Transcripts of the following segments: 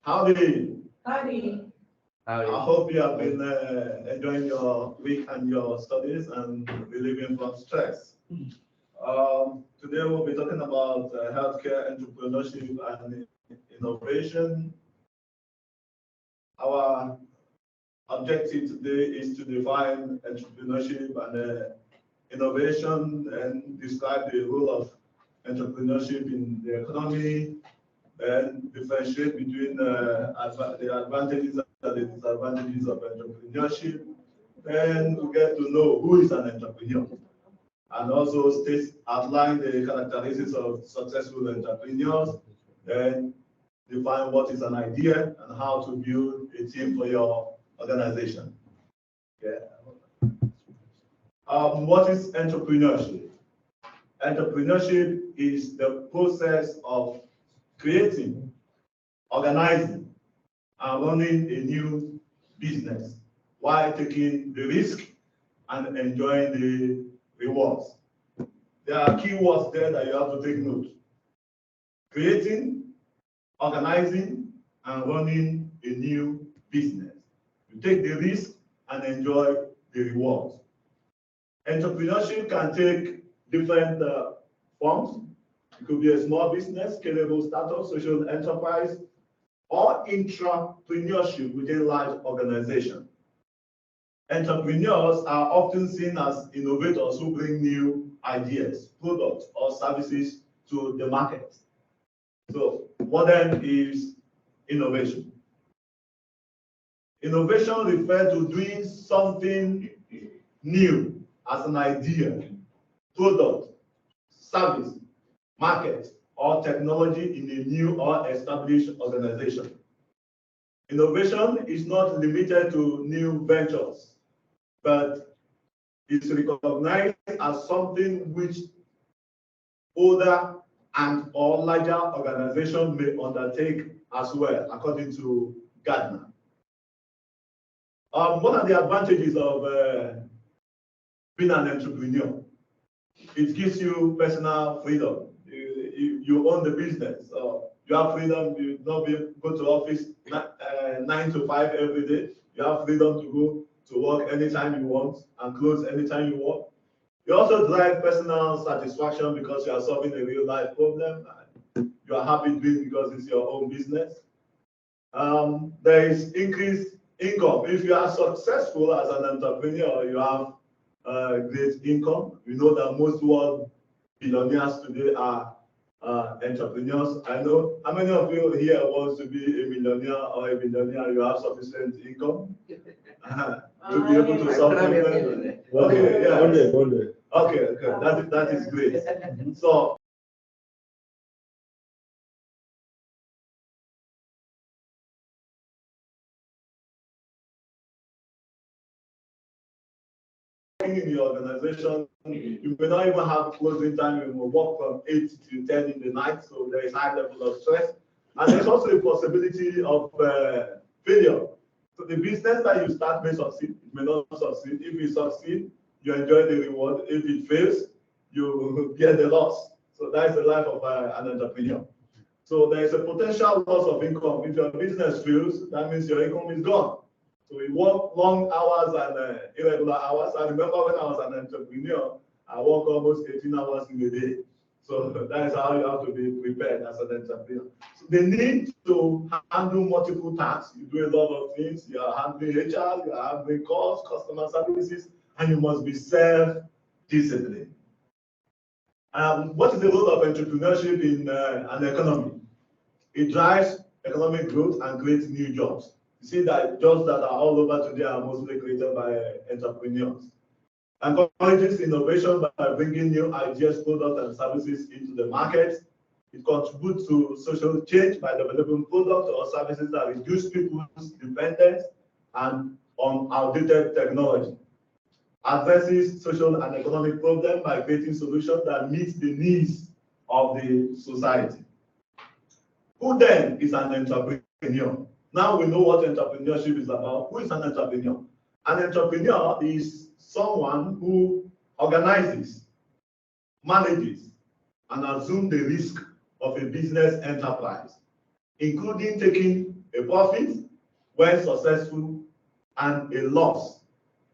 Howdy. Howdy. I hope you have been enjoying your week and your studies and relieving from stress. Today we'll be talking about healthcare entrepreneurship and innovation. Our objective today is to define entrepreneurship and innovation and describe the role of entrepreneurship in the economy, and differentiate between the advantages and the disadvantages of entrepreneurship. Then we get to know who is an entrepreneur, and also outline the characteristics of successful entrepreneurs, then define what is an idea and how to build a team for your organization. Yeah. What is entrepreneurship? Entrepreneurship is the process of creating, organizing, and running a new business while taking the risk and enjoying the rewards. There are key words there that you have to take note. Creating, organizing, and running a new business. You take the risk and enjoy the rewards. Entrepreneurship can take different forms. It could be a small business, scalable startup, social enterprise, or intrapreneurship within large organizations. Entrepreneurs are often seen as innovators who bring new ideas, products, or services to the market. So, what then is innovation? Innovation refers to doing something new as an idea, product, service, market, or technology in a new or established organization. Innovation is not limited to new ventures, but is recognized as something which older and or larger organizations may undertake as well, according to Gardner. What are the advantages of being an entrepreneur? It gives you personal freedom. You own the business, so you have freedom. You don't go to office 9 to 5 every day. You have freedom to go to work anytime you want and close anytime you want. You also drive personal satisfaction because you are solving a real life problem and you are happy doing it because it's your own business. There is increased income. If you are successful as an entrepreneur, you have great income. We know that most world billionaires today are entrepreneurs. I know how many of you here wants to be a millionaire or a billionaire? You have sufficient income to be able to solve problems. Okay, yeah. One day. Okay, that is great. So in the organization, you may not even have closing time. You will work from 8 to 10 in the night, so there is high level of stress. And there's also a possibility of failure. So the business that you start may succeed, it may not succeed. If you succeed, you enjoy the reward. If it fails, you get the loss. So that's the life of an entrepreneur. So there is a potential loss of income. If your business fails, that means your income is gone. So we work long hours and irregular hours. I remember when I was an entrepreneur, I work almost 18 hours in a day. So that is how you have to be prepared as an entrepreneur. So the need to handle multiple tasks. You do a lot of things. You are handling HR, you are handling calls, customer services, and you must be self-disciplined. What is the role of entrepreneurship in an economy? It drives economic growth and creates new jobs. You see that jobs that are all over today are mostly created by entrepreneurs. Encourages innovation by bringing new ideas, products, and services into the market. It contributes to social change by developing products or services that reduce people's dependence on outdated technology. Addresses social and economic problems by creating solutions that meet the needs of the society. Who then is an entrepreneur? Now we know what entrepreneurship is about. Who is an entrepreneur? An entrepreneur is someone who organizes, manages, and assumes the risk of a business enterprise including taking a profit when successful and a loss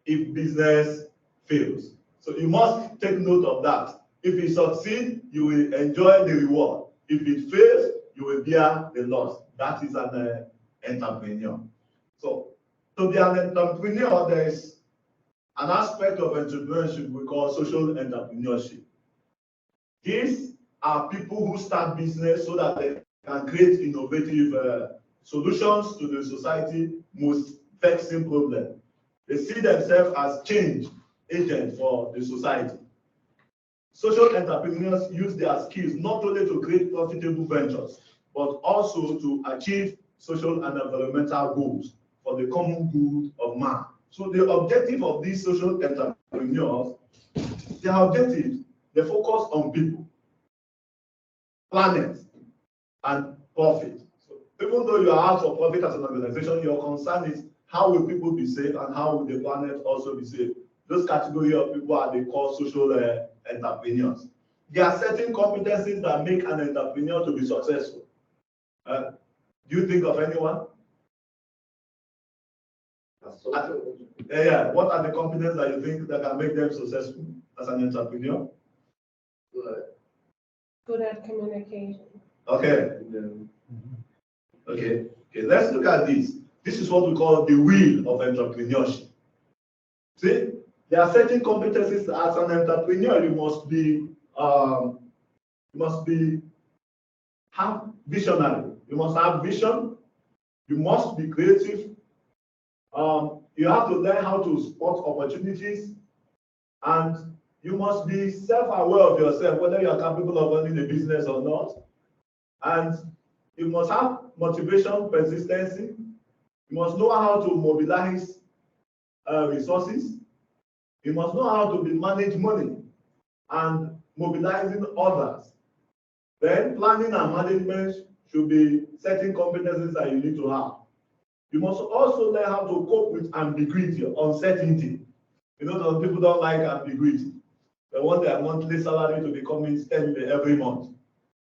if business fails. So you must take note of that. If you succeed, you will enjoy the reward. If it fails, you will bear the loss. That is an entrepreneur. So to be an entrepreneur, there is an aspect of entrepreneurship we call social entrepreneurship. These are people who start business so that they can create innovative solutions to the society most vexing problem. They see themselves as change agents for the society. Social entrepreneurs use their skills not only to create profitable ventures, but also to achieve social and environmental goals for the common good of man. So the objective of these social entrepreneurs, their objective, they focus on people, planet, and profit. So even though you are out for profit as an organization, your concern is how will people be safe and how will the planet also be safe. Those category of people are they call social entrepreneurs. There are certain competencies that make an entrepreneur to be successful. Do you think of anyone? Yeah. What are the competencies that you think that can make them successful as an entrepreneur? Good at communication. Okay. Okay. Let's look at this. This is what we call the wheel of entrepreneurship. See, there are certain competencies as an entrepreneur. You must have visionary. You must have vision. You must be creative. You have to learn how to spot opportunities, and you must be self-aware of yourself, whether you are capable of running a business or not. And you must have motivation, persistency. You must know how to mobilize resources. You must know how to manage money and mobilizing others. Then planning and management should be certain competencies that you need to have. You must also learn how to cope with ambiguity, uncertainty. You know, some people don't like ambiguity. They want their monthly salary to be coming steadily every month.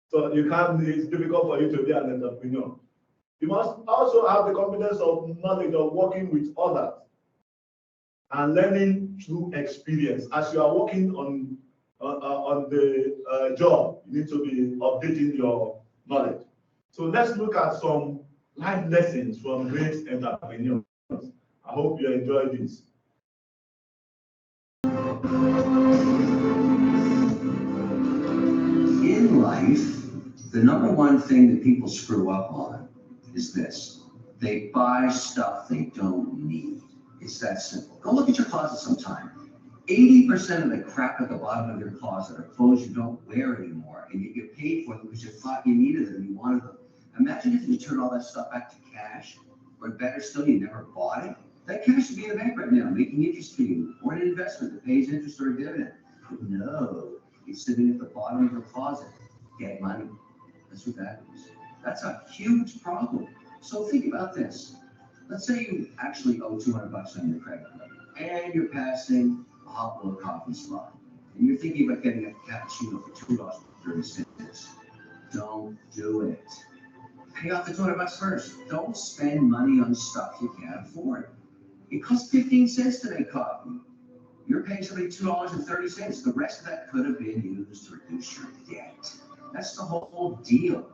So it's difficult for you to be an entrepreneur. You must also have the competence of knowledge of working with others and learning through experience. As you are working on the job, you need to be updating your knowledge. So let's look at some life lessons from great entrepreneurs. I hope you enjoy this. In life, the number one thing that people screw up on is this. They buy stuff they don't need. It's that simple. Go look at your closet sometime. 80% of the crap at the bottom of your closet are clothes you don't wear anymore, and you get paid for them because you thought you needed them, you wanted them. Imagine if you turn all that stuff back to cash, or better still, you never bought it. That cash should be in the bank right now, making interest for you, or an investment that pays interest or a dividend. But no, it's sitting at the bottom of your closet. Get money. That's what that is. That's a huge problem. So think about this. Let's say you actually owe $200 on your credit card, and you're passing a hot little coffee spot, and you're thinking about getting a cappuccino for $2.30. Don't do it. Pay off the $200 first. Don't spend money on stuff you can't afford. It costs 15 cents to make coffee. You're paying somebody $2.30. The rest of that could have been used to reduce your debt. That's the whole deal.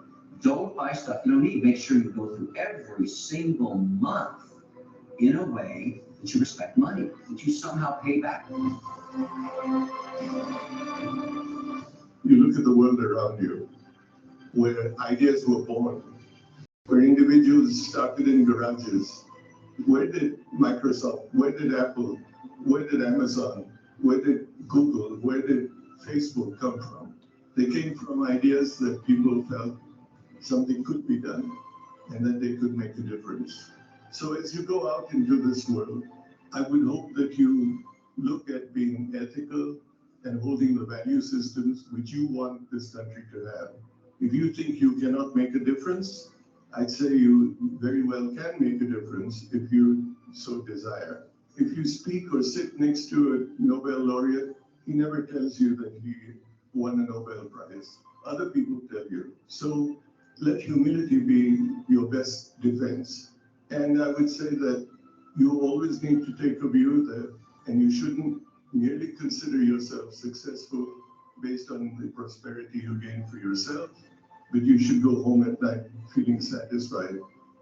Don't buy stuff you don't need. Make sure you go through every single month in a way that you respect money, that you somehow pay back. You look at the world around you, where ideas were born, where individuals started in garages. Where did Microsoft, where did Apple, where did Amazon, where did Google, where did Facebook come from? They came from ideas that people felt something could be done and that they could make a difference. So as you go out into this world, I would hope that you look at being ethical and holding the value systems which you want this country to have. If you think you cannot make a difference, I'd say you very well can make a difference if you so desire. If you speak or sit next to a Nobel laureate, he never tells you that he won a Nobel Prize. Other people tell you. So let humility be your best defense. And I would say that you always need to take a view that, and you shouldn't merely consider yourself successful based on the prosperity you gain for yourself, but you should go home at night feeling satisfied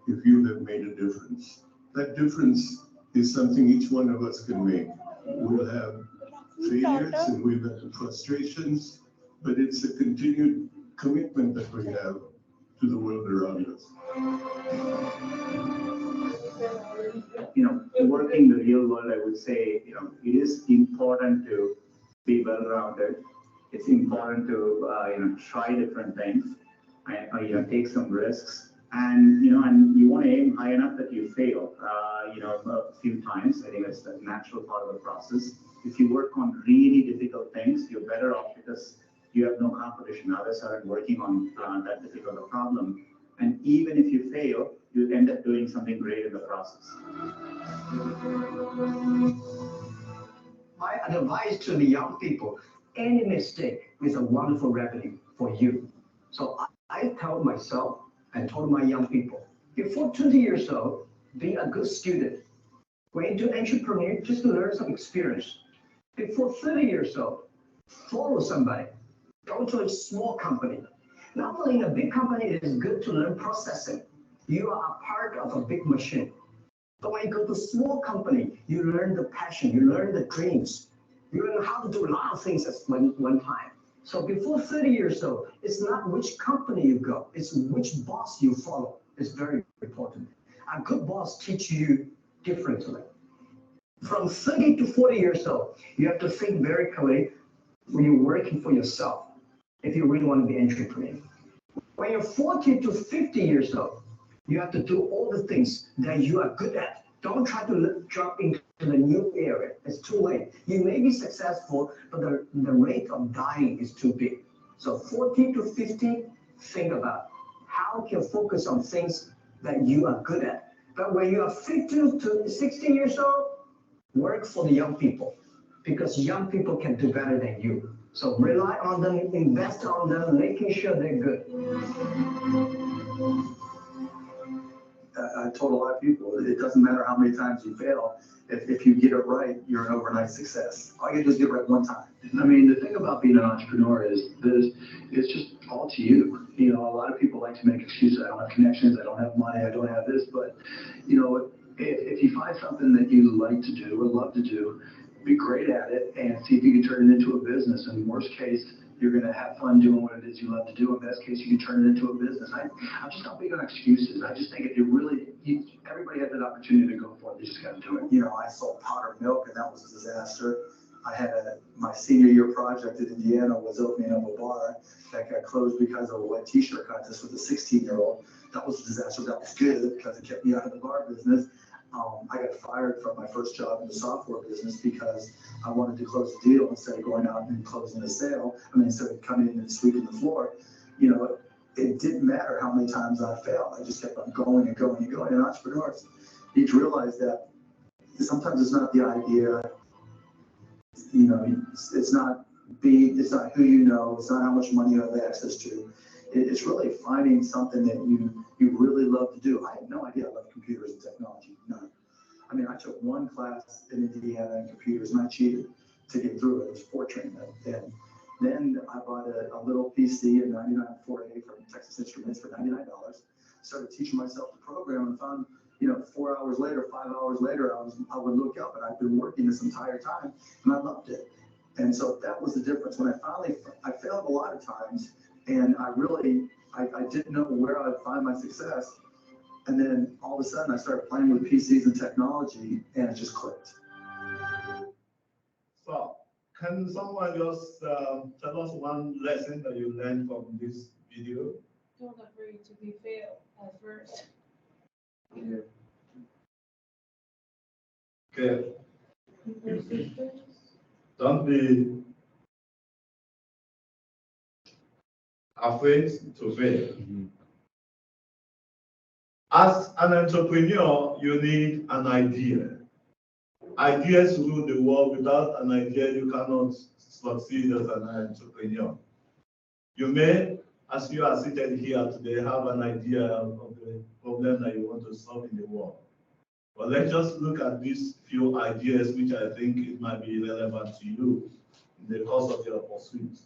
if you have made a difference. That difference is something each one of us can make. We'll have failures and we'll have frustrations, but it's a continued commitment that we have to the world around us. Working the real world, I would say, it is important to be well-rounded. It's important to, try different things, and, take some risks. And, and you want to aim high enough that you fail, a few times. I think that's the natural part of the process. If you work on really difficult things, you're better off because you have no competition. Others aren't working on that difficult a problem. And even if you fail, you end up doing something great in the process. My advice to the young people, any mistake is a wonderful revenue for you. So I tell myself and told my young people, before 20 years old, be a good student. Go into entrepreneur just to learn some experience. Before 30 years old, follow somebody. Go to a small company. Not only in a big company, it is good to learn processing. You are a part of a big machine. But when you go to a small company, you learn the passion, you learn the dreams. You learn how to do a lot of things at one time. So before 30 years old, it's not which company you go, it's which boss you follow. It's very important. A good boss teaches you differently. From 30 to 40 years old, you have to think very clearly when you're working for yourself, if you really want to be an entrepreneur. When you're 40 to 50 years old, you have to do all the things that you are good at. Don't try to jump into the new area. It's too late. You may be successful, but the rate of dying is too big. So 40 to 50, think about how you can focus on things that you are good at. But when you are 50 to 60 years old, work for the young people, because young people can do better than you. So rely on them, invest on them, making sure they're good. I told a lot of people, it doesn't matter how many times you fail. If you get it right, you're an overnight success. All you gotta do is get it right one time. I mean, the thing about being an entrepreneur is that it's just all to you. A lot of people like to make excuses. I don't have connections, I don't have money, I don't have this, but if you find something that you like to do or love to do, be great at it and see if you can turn it into a business. In worst case, you're going to have fun doing what it is you love to do. In best case, you can turn it into a business. I'm just not big on excuses. I just think if you really, everybody has an opportunity to go for it. They just got to do it. I sold powdered milk and that was a disaster. I had my senior year project in Indiana was opening up a bar that got closed because of a wet t-shirt contest with a 16-year-old. That was a disaster. That was good because it kept me out of the bar business. I got fired from my first job in the software business because I wanted to close the deal instead of going out and closing the sale. Instead of coming in and sweeping the floor, it didn't matter how many times I failed. I just kept on going and going and going. And entrepreneurs need to realize that sometimes it's not the idea, it's not who you know, it's not how much money you have access to. It's really finding something that you really love to do. I had no idea I loved computers and technology, none. I took one class in Indiana in computers and I cheated to get through it. It was Fortran then. Then I bought a little PC, a 9948 from Texas Instruments for $99. Started teaching myself to program and found, 4 hours later, 5 hours later, I would look up and I'd been working this entire time and I loved it. And so that was the difference. When I failed a lot of times and I didn't know where I'd find my success. And then all of a sudden I started playing with PCs and technology and it just clicked. So, can someone just tell us one lesson that you learned from this video? Don't agree to be failed at first. Okay. Persistence. Don't be afraid to fail. As an entrepreneur, you need an idea. Ideas rule the world. Without an idea, you cannot succeed as an entrepreneur. You may as you are seated here today, have an idea of the problem that you want to solve in the world. But let's just look at these few ideas, which I think it might be relevant to you in the course of your pursuit.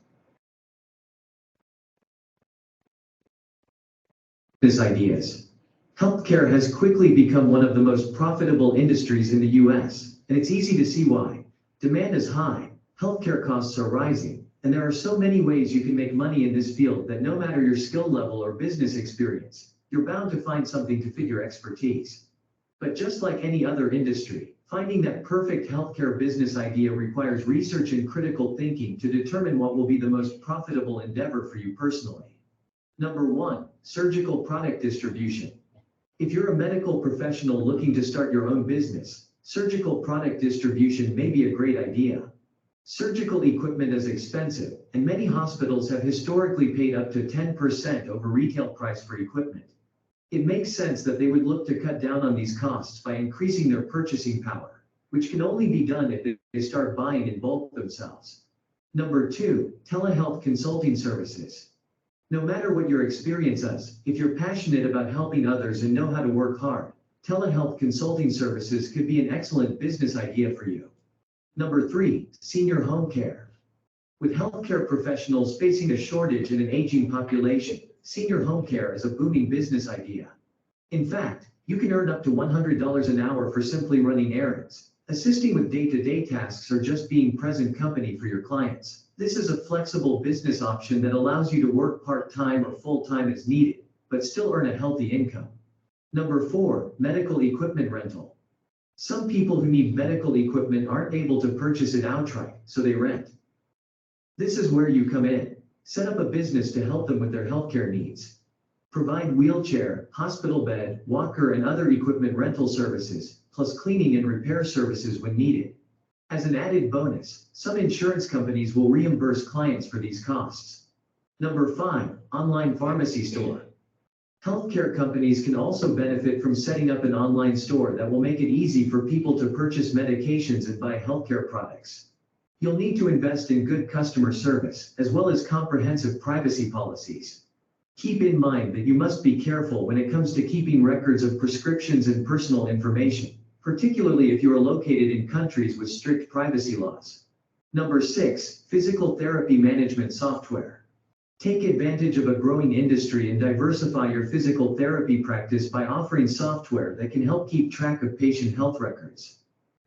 Business ideas. Healthcare has quickly become one of the most profitable industries in the US, and it's easy to see why. Demand is high, healthcare costs are rising, and there are so many ways you can make money in this field that no matter your skill level or business experience, you're bound to find something to fit your expertise. But just like any other industry, finding that perfect healthcare business idea requires research and critical thinking to determine what will be the most profitable endeavor for you personally. Number 1, surgical product distribution. If you're a medical professional looking to start your own business, surgical product distribution may be a great idea. Surgical equipment is expensive, and many hospitals have historically paid up to 10% over retail price for equipment. It makes sense that they would look to cut down on these costs by increasing their purchasing power, which can only be done if they start buying in bulk themselves. Number 2, telehealth consulting services. No matter what your experience is, if you're passionate about helping others and know how to work hard, telehealth consulting services could be an excellent business idea for you. Number 3, senior home care. With healthcare professionals facing a shortage and an aging population, senior home care is a booming business idea. In fact, you can earn up to $100 an hour for simply running errands, assisting with day-to-day tasks, or just being present company for your clients. This is a flexible business option that allows you to work part-time or full-time as needed, but still earn a healthy income. Number 4, medical equipment rental. Some people who need medical equipment aren't able to purchase it outright, so they rent. This is where you come in. Set up a business to help them with their healthcare needs. Provide wheelchair, hospital bed, walker, and other equipment rental services, plus cleaning and repair services when needed. As an added bonus, some insurance companies will reimburse clients for these costs. Number 5, online pharmacy store. Healthcare companies can also benefit from setting up an online store that will make it easy for people to purchase medications and buy healthcare products. You'll need to invest in good customer service, as well as comprehensive privacy policies. Keep in mind that you must be careful when it comes to keeping records of prescriptions and personal information, particularly if you are located in countries with strict privacy laws. Number 6, physical therapy management software. Take advantage of a growing industry and diversify your physical therapy practice by offering software that can help keep track of patient health records.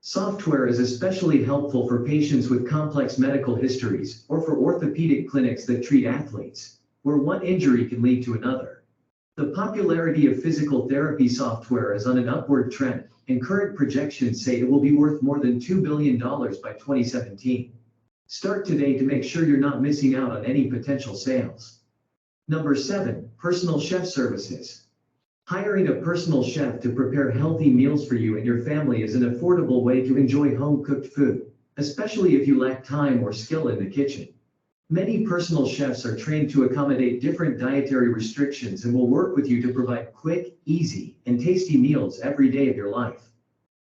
Software is especially helpful for patients with complex medical histories, or for orthopedic clinics that treat athletes, where one injury can lead to another. The popularity of physical therapy software is on an upward trend, and current projections say it will be worth more than $2 billion by 2017. Start today to make sure you're not missing out on any potential sales. Number 7, personal chef services. Hiring a personal chef to prepare healthy meals for you and your family is an affordable way to enjoy home-cooked food, especially if you lack time or skill in the kitchen. Many personal chefs are trained to accommodate different dietary restrictions and will work with you to provide quick, easy, and tasty meals every day of your life.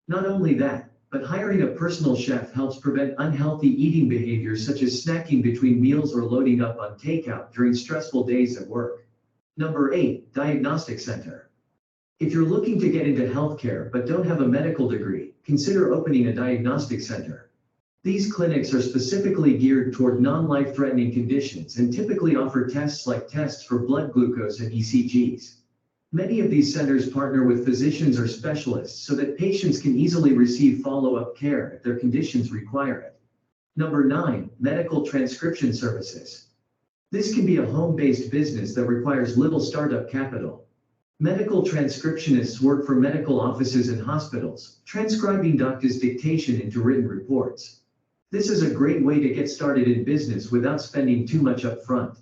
Not only that, but hiring a personal chef helps prevent unhealthy eating behaviors such as snacking between meals or loading up on takeout during stressful days at work. Number 8, diagnostic center. If you're looking to get into healthcare but don't have a medical degree, consider opening a diagnostic center. These clinics are specifically geared toward non-life-threatening conditions and typically offer tests like tests for blood glucose and ECGs. Many of these centers partner with physicians or specialists so that patients can easily receive follow-up care if their conditions require it. Number 9, medical transcription services. This can be a home-based business that requires little startup capital. Medical transcriptionists work for medical offices and hospitals, transcribing doctors' dictation into written reports. This is a great way to get started in business without spending too much upfront.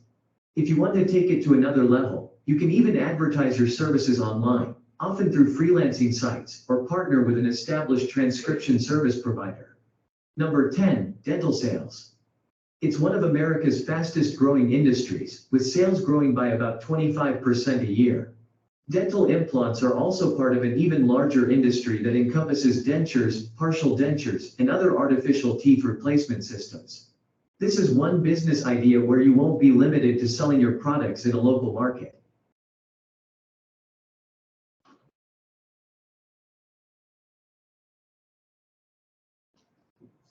If you want to take it to another level, you can even advertise your services online, often through freelancing sites, or partner with an established transcription service provider. Number 10, dental sales. It's one of America's fastest growing industries, with sales growing by about 25% a year. Dental implants are also part of an even larger industry that encompasses dentures, partial dentures, and other artificial teeth replacement systems. This is one business idea where you won't be limited to selling your products in a local market.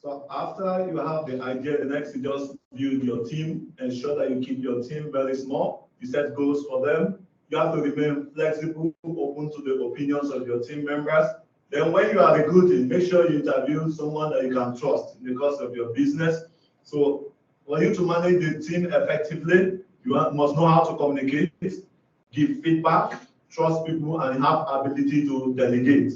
So after you have the idea, the next you just build your team, ensure that you keep your team very small. You set goals for them. You have to remain flexible, open to the opinions of your team members. Then when you are recruiting, make sure you interview someone that you can trust in the course of your business. So for you to manage the team effectively, you must know how to communicate, give feedback, trust people, and have ability to delegate.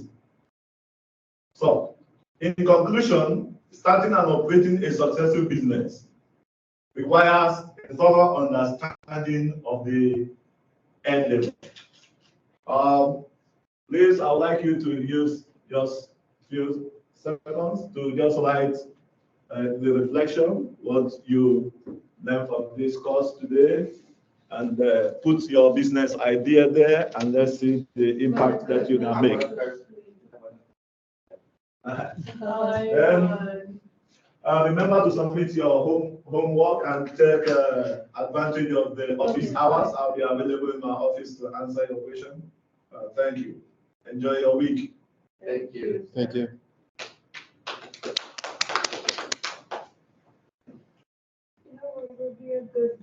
So in conclusion, starting and operating a successful business requires a thorough understanding of the end. Please, I would like you to use just few seconds to just write the reflection, what you learned from this course today, and put your business idea there, and let's see the impact that you can make. Remember to submit your homework and take advantage of the office hours. I'll be available in my office to answer your question. Thank you. Enjoy your week. Thank you. Thank you. You know what would be a good